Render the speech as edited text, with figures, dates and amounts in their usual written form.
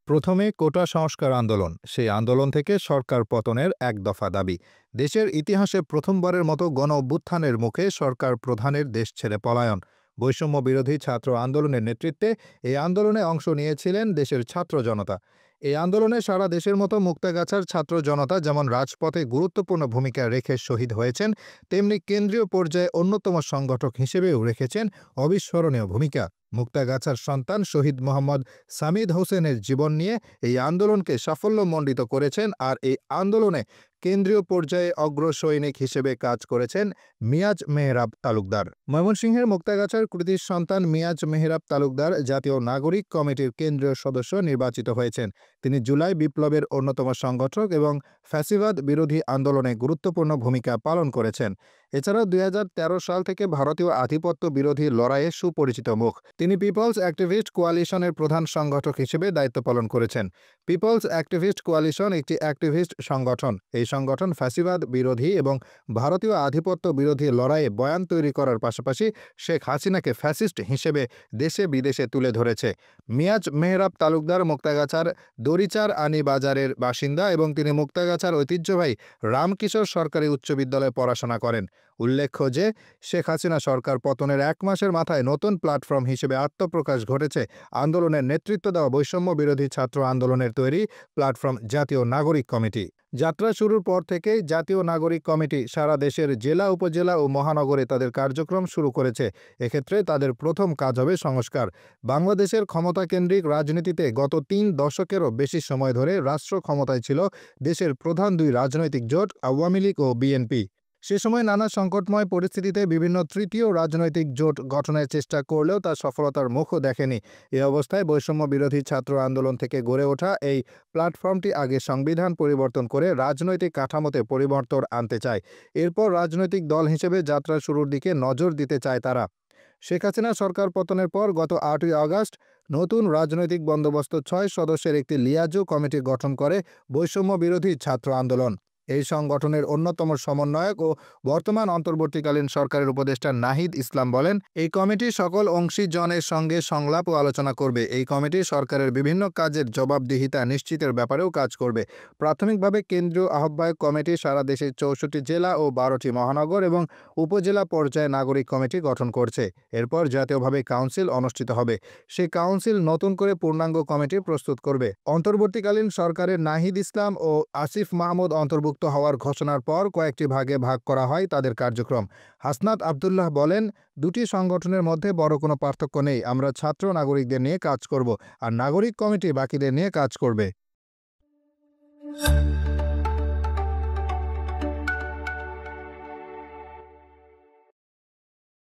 প্রথমে কোটা সংস্কার আন্দোলন, সেই আন্দোলন থেকে সরকার পতনের এক দফা দাবি। দেশের ইতিহাসে প্রথমবারের মতো গণ অভ্যুত্থানের মুখে সরকার প্রধানের দেশ ছেড়ে পলায়ন। বৈষম্য বিরোধী ছাত্র আন্দোলনের নেতৃত্বে এই আন্দোলনে অংশ নিয়েছিলেন দেশের ছাত্র জনতা। এই আন্দোলনে সারা দেশের মতো মুক্তাগাছার ছাত্র জনতা যেমন রাজপথে গুরুত্বপূর্ণ ভূমিকা রেখে শহীদ হয়েছেন, তেমনি কেন্দ্রীয় পর্যায়ে অন্যতম সংগঠক হিসেবেও রেখেছেন অবিস্মরণীয় ভূমিকা। মুক্তাগাছার সন্তান শহীদ মোহাম্মদ সামিদ হোসেনের জীবন নিয়ে এই আন্দোলনকে সাফল্যমণ্ডিত করেছেন, আর এই আন্দোলনে কেন্দ্রীয় পর্যায়ে অগ্রসৈনিক হিসেবে কাজ করেছেন মিয়াজ মেহরাব তালুকদার। ময়মনসিংহের মুক্তাগাছার কৃতির সন্তান মিয়াজ মেহরাব তালুকদার জাতীয় নাগরিক কমিটির কেন্দ্রীয় সদস্য নির্বাচিত হয়েছেন। তিনি জুলাই বিপ্লবের অন্যতম সংগঠক এবং ফ্যাসিবাদ বিরোধী আন্দোলনে গুরুত্বপূর্ণ ভূমিকা পালন করেছেন। এছাড়াও ২০১৩ সাল থেকে ভারতীয় আধিপত্য বিরোধী লড়াইয়ে সুপরিচিত মুখ। তিনি পিপলস অ্যাক্টিভিস্ট কোয়ালিশনের প্রধান সংগঠক হিসেবে দায়িত্ব পালন করেছেন। পিপলস অ্যাক্টিভিস্ট কোয়ালিশন একটি অ্যাক্টিভিস্ট সংগঠন। এই সংগঠন ফ্যাসিবাদ বিরোধী এবং ভারতীয় আধিপত্য বিরোধী লড়াইয়ে বয়ান তৈরি করার পাশাপাশি শেখ হাসিনাকে ফ্যাসিস্ট হিসেবে দেশে বিদেশে তুলে ধরেছে। মিয়াজ মেহরাব তালুকদার মুক্তাগাছার দড়িচার আনি বাজারের বাসিন্দা এবং তিনি মুক্তাগাছার ঐতিহ্যবাহী রামকিশোর সরকারি উচ্চ বিদ্যালয়ে পড়াশোনা করেন। উল্লেখ্য যে শেখ হাসিনা সরকার পতনের ১ মাসের মাথায় নতুন প্ল্যাটফর্ম হিসেবে আত্মপ্রকাশ ঘটেছে আন্দোলনের নেতৃত্ব দেওয়া বৈষম্য বিরোধী ছাত্র আন্দোলনের তৈরি প্ল্যাটফর্ম জাতীয় নাগরিক কমিটি। যাত্রা শুরুর পর থেকেই জাতীয় নাগরিক কমিটি সারা দেশের জেলা, উপজেলা ও মহানগরে তাদের কার্যক্রম শুরু করেছে। এক্ষেত্রে তাদের প্রথম কাজ হবে সংস্কার। বাংলাদেশের ক্ষমতাকেন্দ্রিক রাজনীতিতে গত ৩ দশকেরও বেশি সময় ধরে রাষ্ট্র ক্ষমতায় ছিল দেশের প্রধান দুই রাজনৈতিক জোট আওয়ামী লীগ ও বিএনপি। সে সময় নানা সংকটময় পরিস্থিতিতে বিভিন্ন তৃতীয় রাজনৈতিক জোট গঠনের চেষ্টা করলেও তা সফলতার মুখও দেখেনি। এ অবস্থায় বৈষম্য বিরোধী ছাত্র আন্দোলন থেকে গড়ে ওঠা এই প্ল্যাটফর্মটি আগে সংবিধান পরিবর্তন করে রাজনৈতিক কাঠামোতে পরিবর্তন আনতে চায়। এরপর রাজনৈতিক দল হিসেবে যাত্রা শুরুর দিকে নজর দিতে চায় তারা। শেখ হাসিনা সরকার পতনের পর গত ৮ই আগস্ট নতুন রাজনৈতিক বন্দোবস্ত ৬ সদস্যের একটি লিয়াজো কমিটি গঠন করে বৈষম্য বিরোধী ছাত্র আন্দোলন। এই সংগঠনের অন্যতম সমন্বয়ক ও বর্তমান অন্তর্বর্তীকালীন সরকারের উপদেষ্টা নাহিদ ইসলাম বলেন, এই কমিটি সকল অংশীজনের সঙ্গে সংলাপ ও আলোচনা করবে। এই কমিটি সরকারের বিভিন্ন কাজের জবাবদিহিতা নিশ্চিতের ব্যাপারেও কাজ করবে। প্রাথমিকভাবে কেন্দ্রীয় আহ্বায়ক কমিটি সারা দেশের ৬৪ জেলা ও ১২টি মহানগর এবং উপজেলা পর্যায়ে নাগরিক কমিটি গঠন করছে। এরপর জাতীয়ভাবে কাউন্সিল অনুষ্ঠিত হবে। সেই কাউন্সিল নতুন করে পূর্ণাঙ্গ কমিটি প্রস্তুত করবে। অন্তর্বর্তীকালীন সরকারের নাহিদ ইসলাম ও আসিফ মাহমুদ অন্তর্ভুক্ত হওয়ার ঘোষণার পর কয়েকটি ভাগে ভাগ করা হয় তাদের কার্যক্রম। হাসনাত আবদুল্লাহ বলেন, দুটি সংগঠনের মধ্যে বড় কোনো পার্থক্য নেই। আমরা ছাত্র নাগরিকদের নিয়ে কাজ করব, আর নাগরিক কমিটি বাকিদের নিয়ে কাজ করবে।